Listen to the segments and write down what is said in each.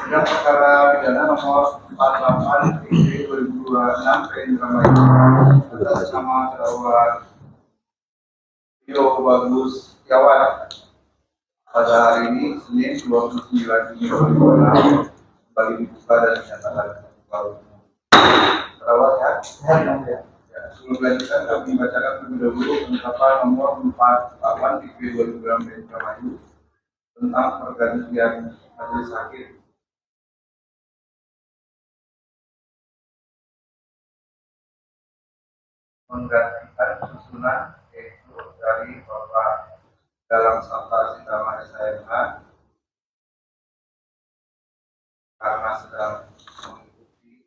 Sidang perkara pidana nomor 48 2026 Indramayu atas nama terdakwa Rio Bagus Setiawan pada hari ini Senin 29 Juni 2026 kembali dibuka dan dinyatakan terbuka. Terdakwa ya. Sebelum dilanjutkan kami membacakan terlebih dahulu penetapan nomor 48 2026 Indramayu tentang pergantian majelis hakim menggantikan susunan yaitu dari Bapak Dalam Santa Sidama SHMH karena sedang mengikuti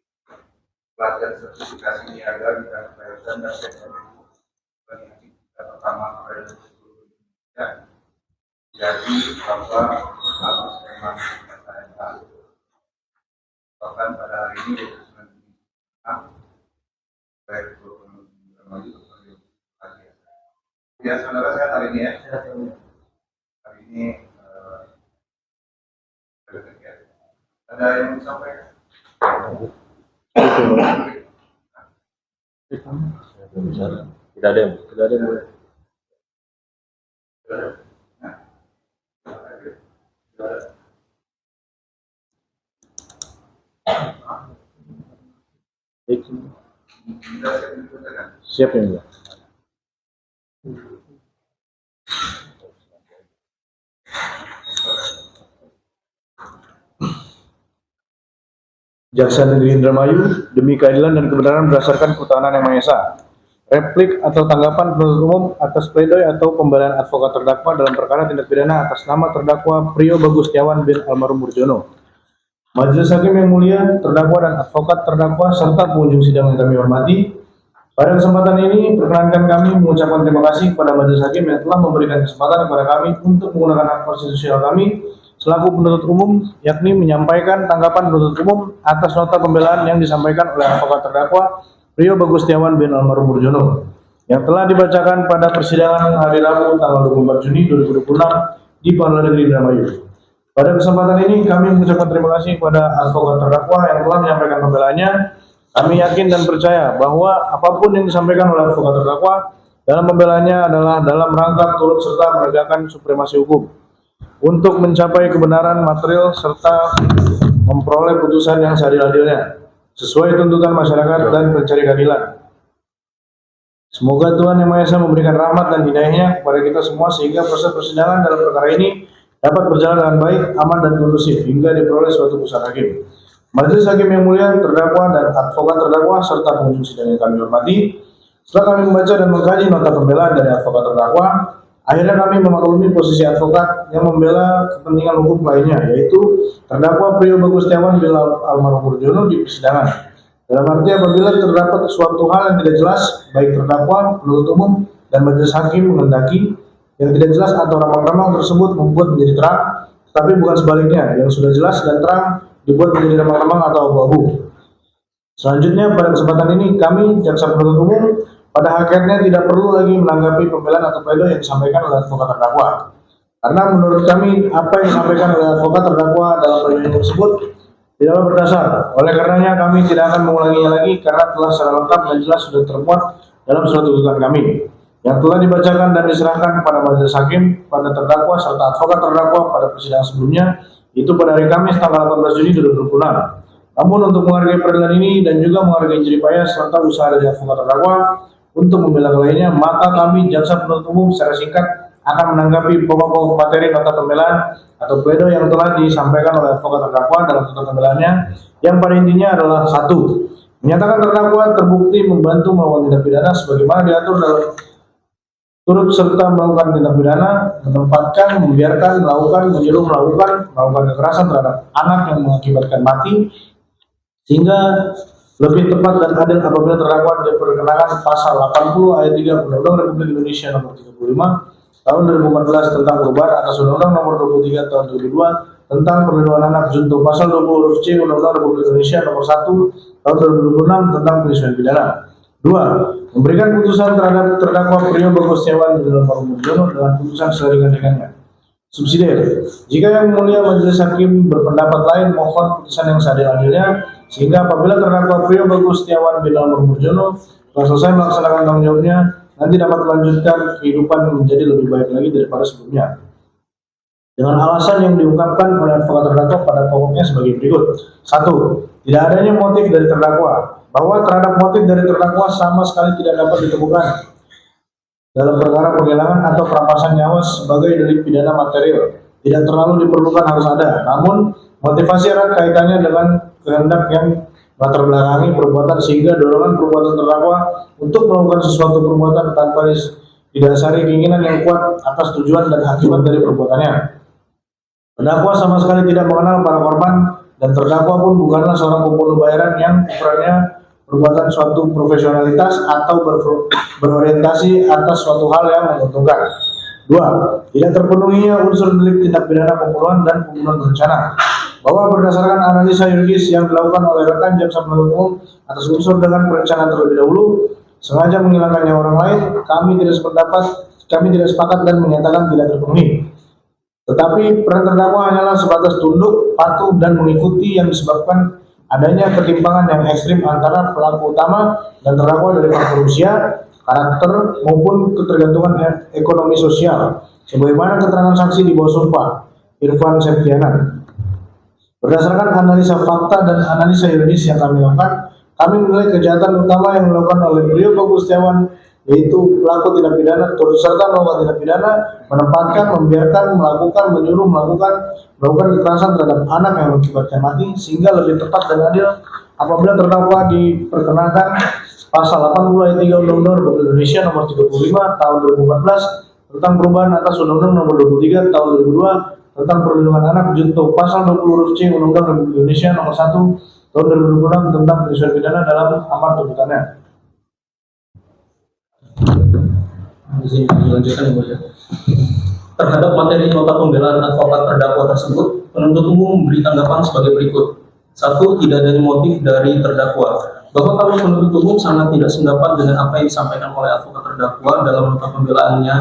pelatihan sertifikasi niaga bidang kebayaran dan teknologi penyidik pertama pada Indonesia. Jadi Bapak Agus Eman SHMH bahkan pada hari ini baik ya saudara sehat hari ini ya. Hari ini ada yang disampaikan? Tidak ada yang boleh. Siap ya. Jaksa Negeri Indramayu demi keadilan dan kebenaran berdasarkan ketuhanan Yang Maha Esa. Replik atau tanggapan penuntut umum atas pledoi atau pembelaan advokat terdakwa dalam perkara tindak pidana atas nama terdakwa Rio Bagus Setiawan bin almarhum Murjono. Majelis Hakim yang mulia, terdakwa dan advokat terdakwa serta pengunjung sidang yang kami hormati. Pada kesempatan ini, perkenankan kami mengucapkan terima kasih kepada Majelis Hakim yang telah memberikan kesempatan kepada kami untuk menggunakan hak konstitusional kami selaku penuntut umum, yakni menyampaikan tanggapan penuntut umum atas nota pembelaan yang disampaikan oleh advokat terdakwa Rio Bagus Setiawan bin almarhum Murjono yang telah dibacakan pada persidangan hari Rabu tanggal 24 Juni 2026 di Pengadilan Negeri Indramayu. Pada kesempatan ini kami mengucapkan terima kasih kepada advokat terdakwa yang telah menyampaikan pembelaannya. Kami yakin dan percaya bahwa apapun yang disampaikan oleh advokat terdakwa dalam pembelaannya adalah dalam rangka turut serta menegakkan supremasi hukum untuk mencapai kebenaran material serta memperoleh putusan yang seadil-adilnya sesuai tuntutan masyarakat dan pencari keadilan. Semoga Tuhan Yang Maha Esa memberikan rahmat dan hidayahnya kepada kita semua sehingga proses persidangan dalam perkara ini dapat berjalan dengan baik, aman dan kondusif hingga diperoleh suatu putusan hakim. Majelis Hakim yang mulia, terdakwa dan advokat terdakwa serta pengunjung sidang yang kami hormati, setelah kami membaca dan mengkaji nota pembelaan dari advokat terdakwa, akhirnya kami memaklumi posisi advokat yang membela kepentingan hukum lainnya, yaitu terdakwa Rio Bagus Setiawan bin almarhum Murjono di persidangan. Dalam arti apabila terdapat suatu hal yang tidak jelas, baik terdakwa, penuntut umum, dan majelis hakim menghendaki yang tidak jelas atau ramang-ramang tersebut membuat menjadi terang, tetapi bukan sebaliknya, yang sudah jelas dan terang dibuat menjadi ramang-ramang atau abu-abu. Selanjutnya pada kesempatan ini kami jaksa penuntut umum pada hakikatnya tidak perlu lagi menanggapi pembelaan atau pledoi yang disampaikan oleh advokat terdakwa. Karena menurut kami apa yang disampaikan oleh advokat terdakwa dalam pledoi tersebut tidaklah berdasar. Oleh karenanya kami tidak akan mengulanginya lagi karena telah secara lengkap dan jelas sudah termuat dalam surat tuntutan kami yang telah dibacakan dan diserahkan kepada majelis hakim, pada terdakwa serta advokat terdakwa pada persidangan sebelumnya, itu pada hari Kamis tanggal 18 Juni 2026. Namun untuk menghargai peradilan ini dan juga menghargai jerih payah serta usaha dari advokat terdakwa untuk membela kliennya, maka kami jaksa penuntut umum secara singkat akan menanggapi pokok-pokok materi nota pembelaan atau pledoi yang telah disampaikan oleh advokat terdakwa dalam nota pembelaannya, yang pada intinya adalah: 1. Menyatakan terdakwa terbukti membantu melakukan tindak pidana sebagaimana diatur dalam turut serta melakukan tindak pidana, menempatkan, membiarkan, melakukan, menyuruh melakukan kekerasan terhadap anak yang mengakibatkan mati, sehingga lebih tepat dan adil apabila terdakwa diperkenakan pasal 80 ayat 3 Undang-Undang Republik Indonesia nomor 35 tahun 2014 tentang perubahan atas Undang-Undang nomor 23 tahun 2002 tentang perlindungan anak junto pasal 20 huruf C Undang-Undang Republik Indonesia nomor 1 tahun 2026 tentang penyelesaian pidana. 2. Memberikan putusan terhadap terdakwa Priyo Bagus Setiawan Bintang Murjono dengan putusan seringan-ringannya. Subsidiar, jika Yang Mulia Majelis Hakim berpendapat lain, mohon putusan yang seadil-adilnya, sehingga apabila terdakwa Priyo Bagus Setiawan Bintang Murjono telah selesai melaksanakan tanggung jawabnya, nanti dapat melanjutkan kehidupan menjadi lebih baik lagi daripada sebelumnya. Dengan alasan yang diungkapkan oleh advokat terdakwa pada pokoknya sebagai berikut. 1. Tidak adanya motif dari terdakwa. Bahwa terhadap motif dari terdakwa sama sekali tidak dapat ditemukan dalam perkara penghilangan atau perampasan nyawa sebagai delik pidana material. Tidak terlalu diperlukan harus ada. Namun, motivasi erat kaitannya dengan kehendak yang latar belakangi perbuatan sehingga dorongan perbuatan terdakwa untuk melakukan sesuatu perbuatan tanpa didasari keinginan yang kuat atas tujuan dan akibat dari perbuatannya. Terdakwa sama sekali tidak mengenal para korban dan terdakwa pun bukanlah seorang pembunuh bayaran yang ukurannya perbuatan suatu profesionalitas atau berorientasi atas suatu hal yang menguntungkan. 2. Tidak terpenuhinya unsur delik tindak pidana pembunuhan dan pembunuhan berencana. Bahwa berdasarkan analisa yuridis yang dilakukan oleh rekan jaksa penuntut umum atas unsur dengan perencanaan terlebih dahulu, sengaja menghilangkan nyawa orang lain, kami tidak sepakat dan menyatakan tidak terpenuhi. Tetapi peran terdakwa hanyalah sebatas tunduk, patuh, dan mengikuti yang disebabkan adanya ketimpangan yang ekstrim antara pelaku utama dan terdakwa dari faktor usia, karakter, maupun ketergantungan ekonomi sosial, sebagaimana keterangan saksi di bawah sumpah, Irfan Septiana. Berdasarkan analisa fakta dan analisa yuridis yang kami lakukan, kami menilai kejahatan utama yang dilakukan oleh Priyo Bagus Setiawan, yaitu pelaku tindak pidana turut serta melakukan tindak pidana, menempatkan, membiarkan, melakukan, menyuruh, melakukan kekerasan terhadap anak yang mengakibatkan mati, sehingga lebih tepat dan adil apabila terdakwa diperkenakan pasal 80 ayat 3 Undang-Undang Republik Indonesia nomor 35 tahun 2014 tentang perubahan atas Undang-Undang nomor 23 tahun 2002 tentang perlindungan anak junto pasal 20 huruf C Undang-Undang Republik Indonesia nomor 1 tahun 2026 tentang penyusunan pidana dalam amar tuntutannya. Dilanjutkan ya, Bos. Terhadap materi nota pembelaan advokat terdakwa tersebut, penuntut umum memberi tanggapan sebagai berikut. 1. Tidak adanya motif dari terdakwa. Bahwa kami penuntut umum sangat tidak sependapat dengan apa yang disampaikan oleh advokat terdakwa dalam nota pembelaannya,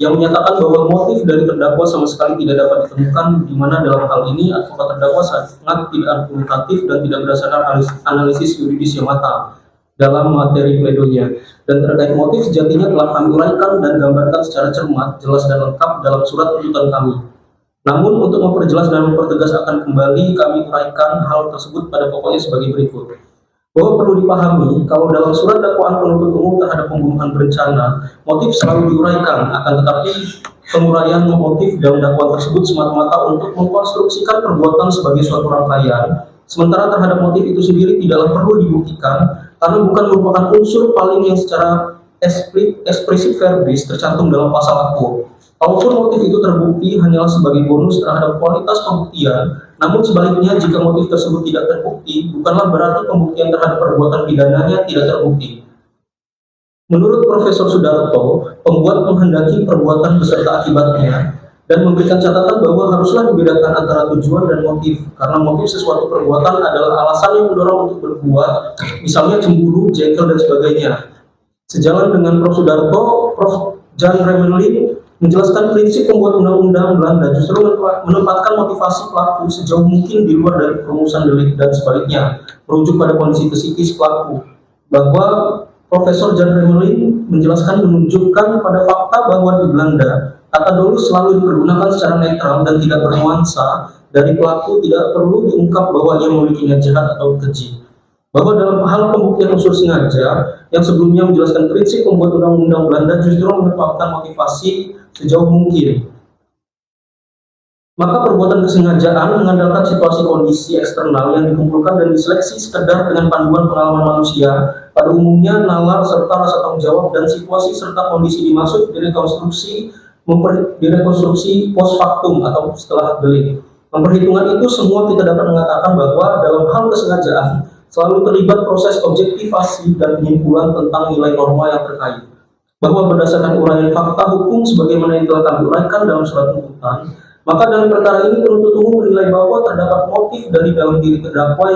yang menyatakan bahwa motif dari terdakwa sama sekali tidak dapat ditemukan, di mana dalam hal ini advokat terdakwa sangat tidak argumentatif dan tidak berdasarkan analisis yuridis yang matang dalam materi pledoinya, dan terkait motif sejatinya telah kami uraikan dan gambarkan secara cermat, jelas dan lengkap dalam surat tuntutan kami. Namun untuk memperjelas dan mempertegas akan kembali kami uraikan hal tersebut pada pokoknya sebagai berikut. Bahwa perlu dipahami, kalau dalam surat dakwaan penuntut umum terhadap pembunuhan berencana, motif selalu diuraikan, akan tetapi penguraian motif dalam dakwaan tersebut semata-mata untuk mengkonstruksikan perbuatan sebagai suatu rangkaian, sementara terhadap motif itu sendiri tidaklah perlu dibuktikan, karena bukan merupakan unsur paling yang secara eksplisit verbis tercantum dalam pasal aku. Kalaupun motif itu terbukti hanyalah sebagai bonus terhadap kualitas pembuktian, namun sebaliknya jika motif tersebut tidak terbukti, bukanlah berarti pembuktian terhadap perbuatan pidananya tidak terbukti. Menurut Profesor Sudarto, pembuat menghendaki perbuatan beserta akibatnya dan memberikan catatan bahwa haruslah dibedakan antara tujuan dan motif, karena motif sesuatu perbuatan adalah alasan yang mendorong untuk berbuat, misalnya cemburu, jengkel, dan sebagainya. Sejalan dengan Prof. Sudarto, Prof. Jan Remenlin menjelaskan prinsip pembuat undang-undang Belanda justru menempatkan motivasi pelaku sejauh mungkin di luar dari perumusan delik dan sebaliknya, merujuk pada kondisi psikis pelaku. Bahwa Profesor Jan Remenlin menjelaskan menunjukkan pada fakta bahwa di Belanda kata dolus selalu dipergunakan secara netral dan tidak bernuansa, dari pelaku tidak perlu diungkap bahwa ia memiliki niat jahat atau keji. Bahwa dalam hal pembuktian unsur sengaja, yang sebelumnya menjelaskan prinsip pembuat undang-undang Belanda justru menetapkan motivasi sejauh mungkin. Maka perbuatan kesengajaan mengandalkan situasi kondisi eksternal yang dikumpulkan dan diseleksi sekedar dengan panduan pengalaman manusia, pada umumnya nalar serta rasa tanggung jawab dan situasi serta kondisi dimaksud direkonstruksi post factum atau setelah delik. Memperhitungan itu semua kita dapat mengatakan bahwa dalam hal kesengajaan selalu terlibat proses objektivasi dan penyimpulan tentang nilai norma yang terkait. Bahwa berdasarkan uraian fakta hukum sebagaimana yang telah kami uraikan dalam surat tuntutan, maka dalam perkara ini penuntut umum menilai bahwa terdapat motif dari dalam diri terdakwa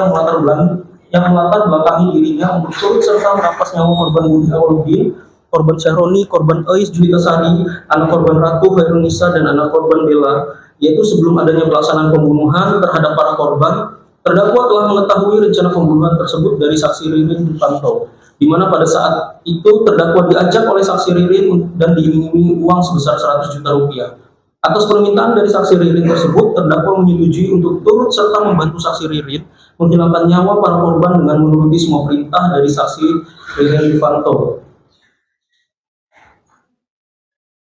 yang melatar belakangi dirinya untuk turut serta merampas nyawa korban Budi Awaludin, korban Syahroni, korban Eis Julitasari, anak korban Ratu Khairunisa, dan anak korban Bella, yaitu sebelum adanya pelaksanaan pembunuhan terhadap para korban. Terdakwa telah mengetahui rencana pembunuhan tersebut dari saksi Ririn Rifanto, di mana pada saat itu terdakwa diajak oleh saksi Ririn dan diiming-imingi uang sebesar 100 juta rupiah. Atas permintaan dari saksi Ririn tersebut, terdakwa menyetujui untuk turut serta membantu saksi Ririn menghilangkan nyawa para korban dengan menuruti semua perintah dari saksi Ririn Rifanto.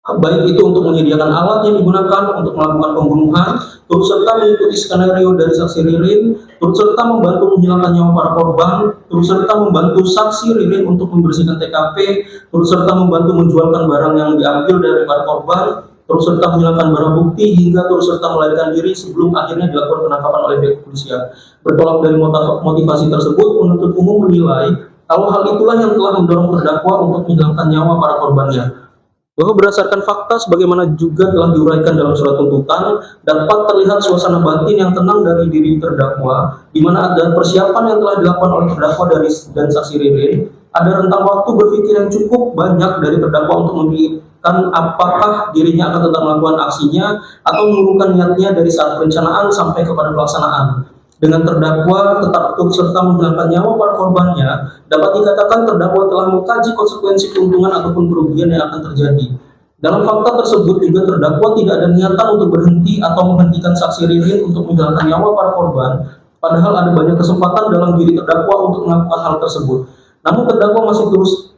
Baik itu untuk menyediakan alat yang digunakan untuk melakukan pembunuhan, turut serta mengikuti skenario dari saksi Ririn, turut serta membantu menghilangkan nyawa para korban, turut serta membantu saksi Ririn untuk membersihkan TKP, turut serta membantu menjualkan barang yang diambil dari para korban, turut serta menghilangkan barang bukti, hingga turut serta melarikan diri sebelum akhirnya dilakukan penangkapan oleh pihak kepolisian. Bertolak dari motivasi tersebut, penuntut umum menilai kalau hal itulah yang telah mendorong terdakwa untuk menghilangkan nyawa para korbannya. Bahwa berdasarkan fakta sebagaimana juga telah diuraikan dalam surat tuntutan, dapat terlihat suasana batin yang tenang dari diri terdakwa, di mana ada persiapan yang telah dilakukan oleh terdakwa dan saksi Ririn. Ada rentang waktu berpikir yang cukup banyak dari terdakwa untuk memikirkan apakah dirinya akan tetap melakukan aksinya atau mengurungkan niatnya dari saat perencanaan sampai kepada pelaksanaan. Dengan terdakwa tetap turut serta menghilangkan nyawa para korbannya, dapat dikatakan terdakwa telah mengkaji konsekuensi keuntungan ataupun kerugian yang akan terjadi. Dalam fakta tersebut juga terdakwa tidak ada niatan untuk berhenti atau menghentikan saksi Ririn untuk menghilangkan nyawa para korban, padahal ada banyak kesempatan dalam diri terdakwa untuk melakukan hal tersebut. Namun terdakwa masih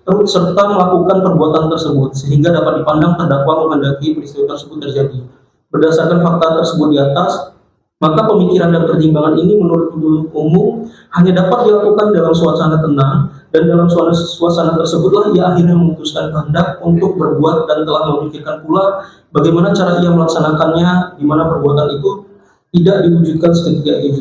turut serta melakukan perbuatan tersebut, sehingga dapat dipandang terdakwa menghendaki peristiwa tersebut terjadi. Berdasarkan fakta tersebut di atas, maka pemikiran dan pertimbangan ini menurut penuntut umum hanya dapat dilakukan dalam suasana tenang, dan dalam suasana tersebutlah ia akhirnya memutuskan kehendak untuk berbuat dan telah memikirkan pula bagaimana cara ia melaksanakannya, di mana perbuatan itu tidak diwujudkan seketika itu.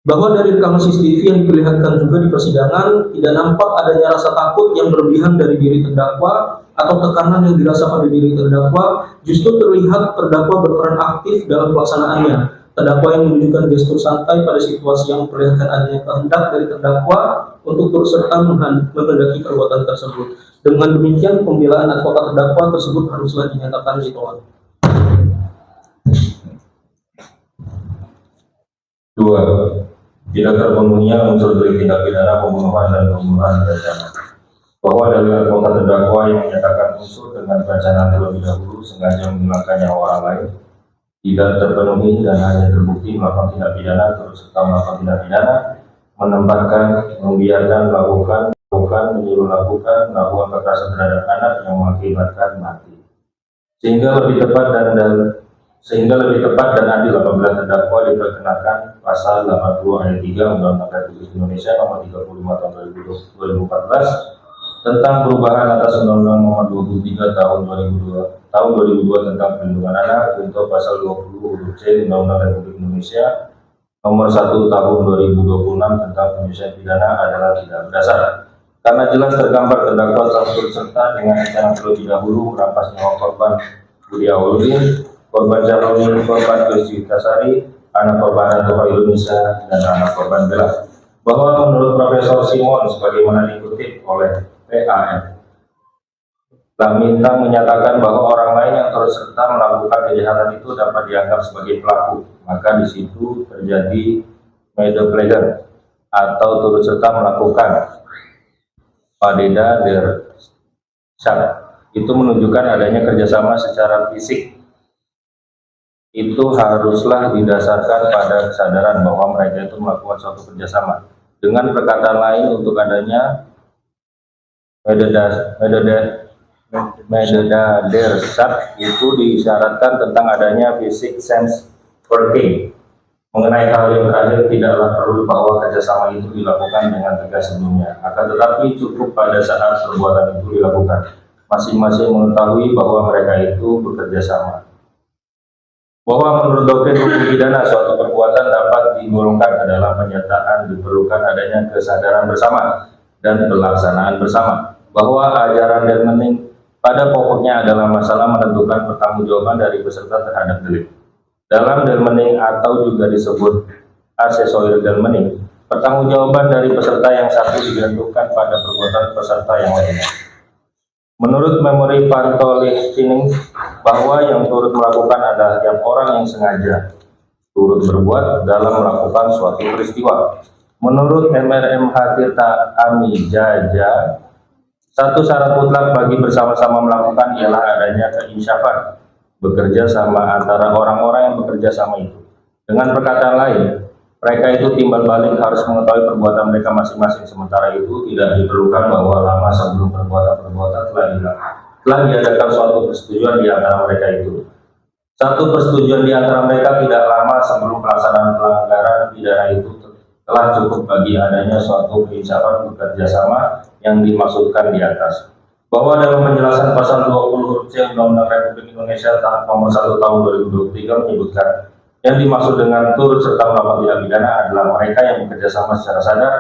Bahwa dari rekaman CCTV yang diperlihatkan juga di persidangan, tidak nampak adanya rasa takut yang berlebihan dari diri terdakwa atau tekanan yang dirasa pada diri terdakwa. Justru terlihat terdakwa berperan aktif dalam pelaksanaannya. Terdakwa yang menunjukkan gestur santai pada situasi yang memperlihatkan adanya kehendak dari terdakwa untuk turut serta menghendaki perbuatan tersebut. Dengan demikian, pembelaan advokat terdakwa tersebut haruslah dinyatakan ditolak. 2. Tidak terpenuhinya unsur delik tindak pidana pembunuhan dan pembunuhan berencana. Bahwa dalil advokat terdakwa yang menyatakan unsur dengan perencanaan terlebih dahulu sengaja menghilangkan nyawa orang lain tidak terpenuhi dan hanya terbukti melakukan tindak pidana terus serta melakukan tindak pidana, menempatkan, membiarkan, melakukan, menyuruh lakukan, melakukan kekerasan terhadap anak yang mengakibatkan mati. Sehingga lebih tepat dan adil apabila terdakwa diperkenakan pasal 80 ayat 3 Undang-Undang Republik Indonesia nomor 35 tahun 2014 tentang perubahan atas Undang-Undang nomor 23 tahun 2002 tentang perlindungan anak, contoh pasal 20 huruf C Undang-Undang Republik Indonesia nomor 1 tahun 2026 tentang penyelesaian pidana adalah tidak berdasar. Karena jelas tergambar terdakwa telah turut serta dengan rencana terlebih dahulu merampas nyawa korban Budi Awaludin, korban Syahroni, korban Eis Julitasari, anak korban Ratu Khairunisa, dan anak korban Bella. Bahwa menurut Profesor Simon sebagaimana dikutip oleh PAN, Bintang menyatakan bahwa orang lain yang turut serta melakukan kejahatan itu dapat dianggap sebagai pelaku, maka di situ terjadi medepleger atau turut serta melakukan padeda der syak. Itu menunjukkan adanya kerjasama secara fisik. Itu haruslah didasarkan pada kesadaran bahwa mereka itu melakukan suatu kerjasama. Dengan perkataan lain, untuk adanya mededa der syak itu disyaratkan tentang adanya fisik sense working. Mengenai hal yang terakhir, tidaklah perlu bahwa kerjasama itu dilakukan dengan tegas sebelumnya. Akan tetapi cukup pada saat perbuatan itu dilakukan, masing-masing mengetahui bahwa mereka itu bekerja sama. Bahwa menurut doktrin hukum pidana suatu perbuatan dapat digolongkan ke dalam pernyataan diperlukan adanya kesadaran bersama dan pelaksanaan bersama. Bahwa ajaran Delmening pada pokoknya adalah masalah menentukan pertanggungjawaban dari peserta terhadap delik. Dalam Delmening atau juga disebut aksesorir Delmening, Pertanggungjawaban dari peserta yang satu digantungkan pada perbuatan peserta yang lainnya. Menurut memori Pantolining bahwa yang turut melakukan adalah tiap orang yang sengaja turut berbuat dalam melakukan suatu peristiwa. Menurut MRMH Tirta Amijaja, satu syarat mutlak bagi bersama-sama melakukan ialah adanya keinsyafan, bekerja sama antara orang-orang yang bekerja sama itu. Dengan perkataan lain, mereka itu timbal balik harus mengetahui perbuatan mereka masing-masing, sementara itu tidak diperlukan bahwa lama sebelum perbuatan-perbuatan telah diadakan suatu persetujuan di antara mereka itu. Satu persetujuan di antara mereka tidak lama sebelum pelaksanaan pelanggaran pidana itu telah cukup bagi adanya suatu keinsyafan bekerja sama yang dimaksudkan di atas. Bahwa dalam penjelasan pasal 20 huruf C Undang-Undang Republik Indonesia nomor 1 tahun 2023 menyebutkan yang dimaksud dengan turut serta melakukan tindak pidana adalah mereka yang bekerja sama secara sadar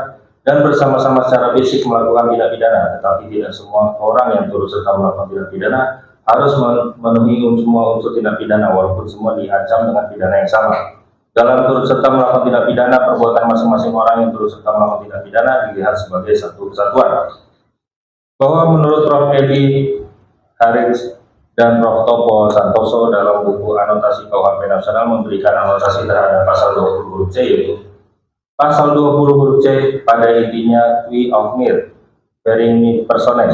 dan bersama-sama secara fisik melakukan tindak pidana, tetapi tidak semua orang yang turut serta melakukan tindak pidana harus memenuhi semua unsur tindak pidana walaupun semua diancam dengan pidana yang sama. Dalam turut serta melakukan tindak pidana, perbuatan masing-masing orang yang turut serta melakukan tindak pidana dilihat sebagai satu kesatuan. Bahwa menurut Prof. Edi Haris dan Prof. Topo Santoso dalam buku Anotasi KUHP Nasional memberikan anotasi terhadap pasal 20 huruf C, yaitu pasal 20 huruf C pada intinya we of mir, very personal.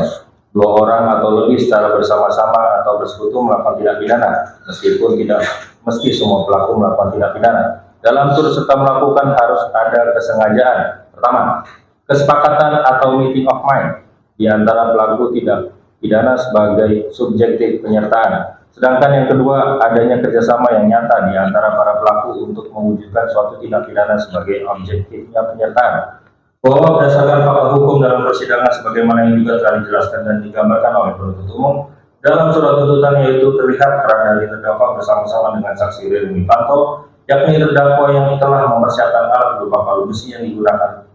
Dua orang atau lebih secara bersama-sama atau bersekutu melakukan tindak pidana, meskipun tidak mesti semua pelaku melakukan tindak pidana. Dalam turut serta melakukan harus ada kesengajaan. Pertama, kesepakatan atau meeting of mind di antara pelaku tindak pidana sebagai subjektif penyertaan. Sedangkan yang kedua, adanya kerjasama yang nyata di antara para pelaku untuk mewujudkan suatu tindak pidana sebagai objektifnya penyertaan. Bahwa berdasarkan fakta hukum dalam persidangan sebagaimana yang juga telah dijelaskan dan digambarkan oleh penuntut umum dalam surat tuntutan, yaitu terlihat peran dari terdakwa bersama-sama dengan saksi Rini Wipanto, yakni terdakwa yang telah mempersiapkan alat berupa palu besi yang digunakan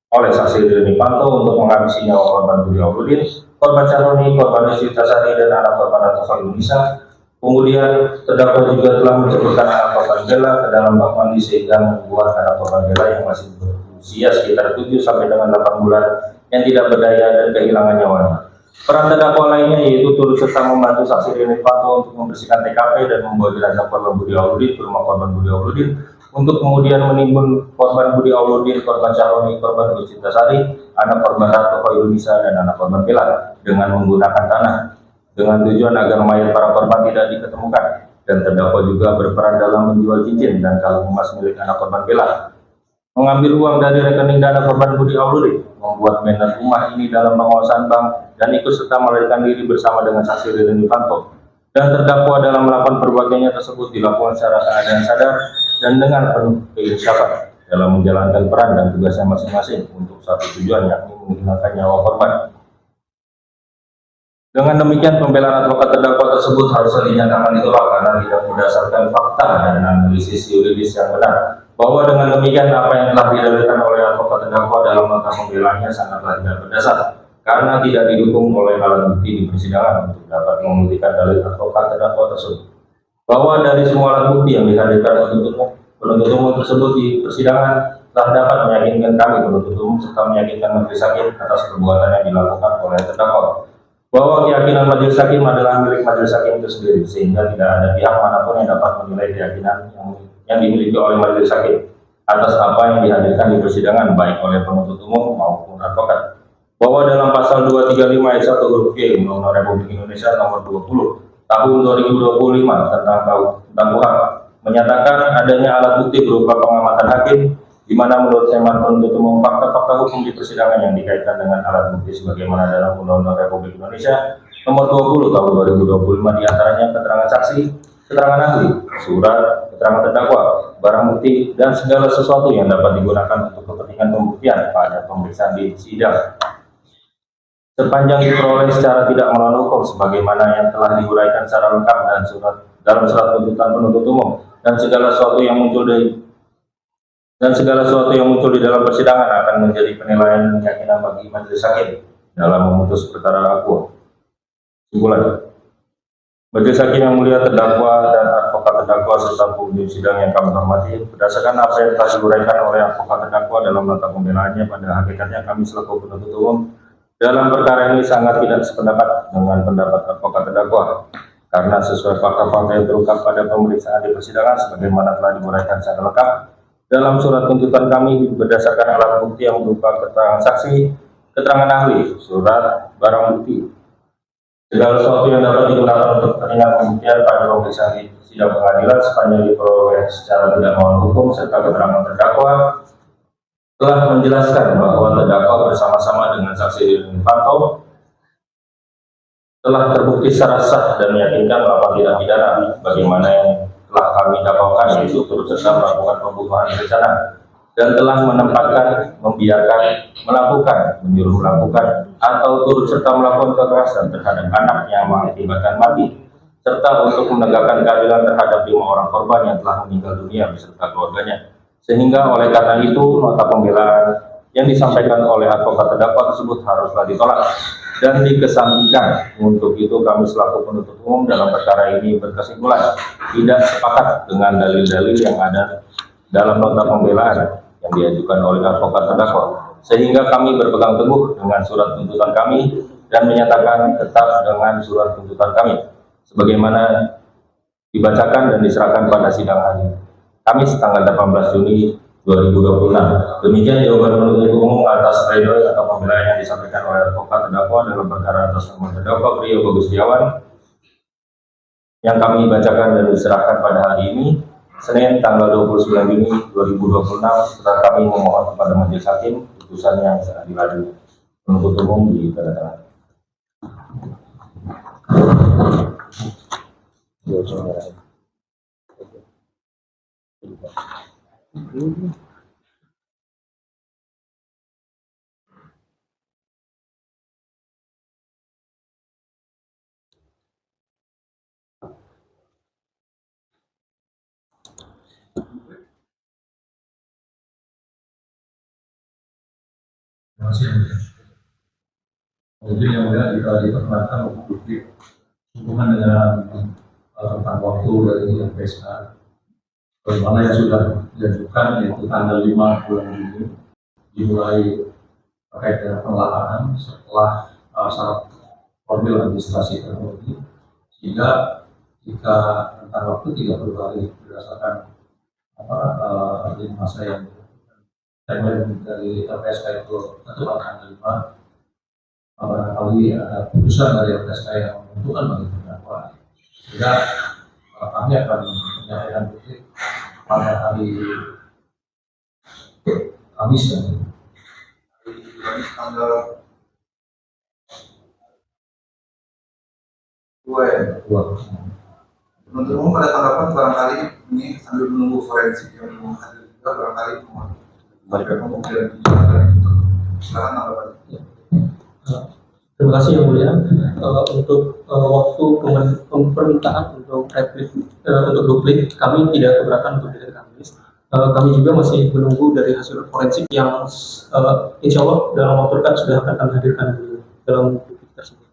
oleh saksi Rini Wipanto untuk menghabisi nyawa korban Budi Auludin, korban Caroni, korban Desi Tasari, dan anak korban Ratu Failunisa. Kemudian terdakwa juga telah menceburkan anak korban Bella ke dalam bak mandi sehingga membuat anak korban Bella yang masih berusia sekitar 7 sampai dengan 8 bulan yang tidak berdaya dan kehilangan nyawanya. Peran terdakwa lainnya yaitu turut serta membantu saksi Rini Wipanto untuk membersihkan TKP dan membawa jenazah korban Budi Auludin ke rumah korban Budi Auludin untuk kemudian menimbun korban Budi Auludin, korban Caroni, korban Desi Tasari, anak korban Ratu Failunisa, dan anak korban Bella dengan menggunakan tanah, dengan tujuan agar mayat para korban tidak diketemukan. Dan terdakwa juga berperan dalam menjual cincin dan kalung emas milik anak korban Bella, mengambil uang dari rekening dana korban Budi Auludin, membuat banner rumah ini dalam pengawasan bank, dan ikut serta melarikan diri bersama dengan saksi Rini Wipanto. Dan terdakwa dalam melakukan perbuatannya tersebut dilakukan secara keadaan sadar dan dengan penuh keinsyafan dalam menjalankan peran dan tugasnya masing-masing untuk satu tujuan, yakni menghilangkan nyawa korban. Dengan demikian, pembelaan advokat terdakwa tersebut harus dinyatakan ditolak karena tidak berdasarkan fakta dan analisis yuridis yang benar. Bahwa dengan demikian, apa yang telah didalilkan oleh advokat terdakwa dalam nota pembelaannya sangatlah tidak berdasar, karena tidak didukung oleh alat bukti di persidangan untuk dapat membuktikan dalil advokat terdakwa tersebut. Bahwa dari semua alat bukti yang dihadirkan penuntut umum tersebut di persidangan telah dapat meyakinkan kami penuntut umum serta meyakinkan majelis hakim atas perbuatan yang dilakukan oleh terdakwa. Bahwa keyakinan majelis hakim adalah milik majelis hakim itu sendiri, sehingga tidak ada pihak manapun yang dapat menilai keyakinan yang dimiliki oleh majelis hakim atas apa yang dihadirkan di persidangan baik oleh penuntut umum maupun advokat. Bahwa dalam pasal 235 ayat 1 huruf G Undang-Undang Republik Indonesia nomor 20 tahun 2025 tentang KUHP menyatakan adanya alat bukti berupa pengamatan hakim, di mana menurut hemat penuntut umum fakta-fakta hukum di persidangan yang dikaitkan dengan alat bukti sebagaimana dalam Undang-Undang Republik Indonesia nomor 20 tahun 2025 diantaranya keterangan saksi, keterangan ahli, surat, keterangan terdakwa, barang bukti, dan segala sesuatu yang dapat digunakan untuk kepentingan pembuktian pada pemeriksaan di sidang. Sepanjang diperoleh secara tidak melawan hukum sebagaimana yang telah diuraikan secara lengkap dan dalam surat tuntutan penuntut umum, dan segala sesuatu yang muncul di dalam persidangan akan menjadi penilaian dan keyakinan bagi majelis hakim dalam memutus perkara akuo. Kesimpulan, majelis hakim yang mulia, terdakwa dan advokat advokat terdakwa serta pengunjung sidang yang kami hormati, berdasarkan apa yang telah diuraikan oleh advokat terdakwa dalam nota pembelaannya, pada hakikatnya kami selaku penuntut umum dalam perkara ini sangat tidak sependapat dengan pendapat advokat terdakwa, karena sesuai fakta-fakta yang terungkap pada pemeriksaan di persidangan sebagaimana telah diuraikan secara lengkap dalam surat tuntutan kami berdasarkan alat bukti yang berupa keterangan saksi, keterangan ahli, surat barang bukti, segala sesuatu yang dapat digunakan untuk kepentingan pembuktian pada pemeriksaan di sidang pengadilan sepanjang diperoleh secara tidak melawan hukum, serta keterangan terdakwa telah menjelaskan bahwa terdakwa bersama-sama dengan saksi Deden Fanto telah terbukti secara sah dan meyakinkan melakukan tindak pidana bagaimana yang telah kami dakwahkan, yaitu turut serta melakukan pembunuhan berencana dan telah menempatkan, membiarkan, melakukan, menyuruh melakukan, atau turut serta melakukan kekerasan terhadap anak yang mengakibatkan mati, serta untuk menegakkan keadilan terhadap 5 orang korban yang telah meninggal dunia beserta keluarganya. Sehingga oleh karena itu, nota pembelaan yang disampaikan oleh advokat terdakwa tersebut haruslah ditolak dan dikesampingkan. Untuk itu kami selaku penuntut umum dalam perkara ini berkesimpulan tidak sepakat dengan dalil-dalil yang ada dalam nota pembelaan yang diajukan oleh advokat terdakwa, sehingga kami berpegang teguh dengan surat tuntutan kami dan menyatakan tetap dengan surat tuntutan kami sebagaimana dibacakan dan diserahkan pada sidang hari Kamis tanggal 18 Juni 2026. Demikian jawaban penuntut umum atas pledoi atau pembelaan yang disampaikan oleh advokat terdakwa dalam perkara atas nama terdakwa Priyo Bagus Setiawan yang kami bacakan dan diserahkan pada hari ini, Senin tanggal 29 Juni 2026, setelah kami memohon kepada majelis hakim putusan yang seadil-adilnya. Penuntut umum ditandatangan. Terima kasih yang mulia. Kemudian yang mulia jika diperkenankan untuk publik hubungan dengan tentang waktu dari LPSK, bagaimana yang sudah diajukan, yaitu tanggal 5 bulan Juni dimulai terkait dengan penelaahan setelah syarat formil administrasi teknologi, sehingga jika tentang waktu 30 hari berdasarkan masa yang timeline dari LPSK itu tentu tanggal 5, barangkali ada putusan dari LPSK yang menentukan bagi terdakwa, sehingga kami akan menyampaikan publik pada hari Kamis tanggal 2 ya. Penuntut umum pada tanggapan barangkali ini sambil menunggu forensik yang belum hadir juga, barangkali silakan tanggapan. Terima kasih yang mulia. Untuk waktu permintaan untuk replik untuk duplik kami tidak keberatan untuk hari Kamis. Kami juga masih menunggu dari hasil forensik yang insya Allah dalam waktu dekat sudah akan kami hadirkan dalam duplik tersebut.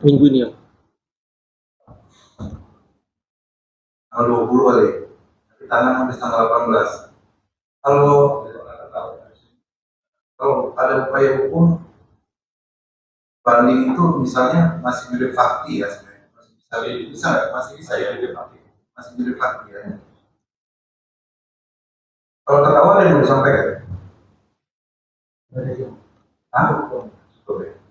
Minggu ini ya. Tanggal 20 kali, tapi tangan habis tanggal 18. Kalau ada upaya hukum banding itu misalnya masih judek fakti ya sebenarnya, bisa nggak? Masih bisa ya judek fakti, masih judek fakti ya. Kalau terdakwa ada yang belum sampaikan? Oke.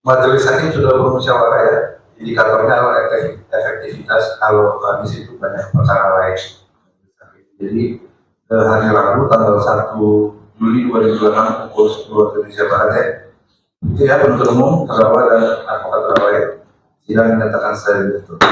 Majelis Hakim sudah bermusyawarah ya, indikatornya adalah efektivitas kalau di situ banyak perkara lain. Jadi hari Rabu tanggal 1 Juli 2026 pukul 10 waktu Indonesia Barat ya, itu ya penuntut umum, terdakwa dan advokat terdakwa ya, sidang menyatakan saya ditutup.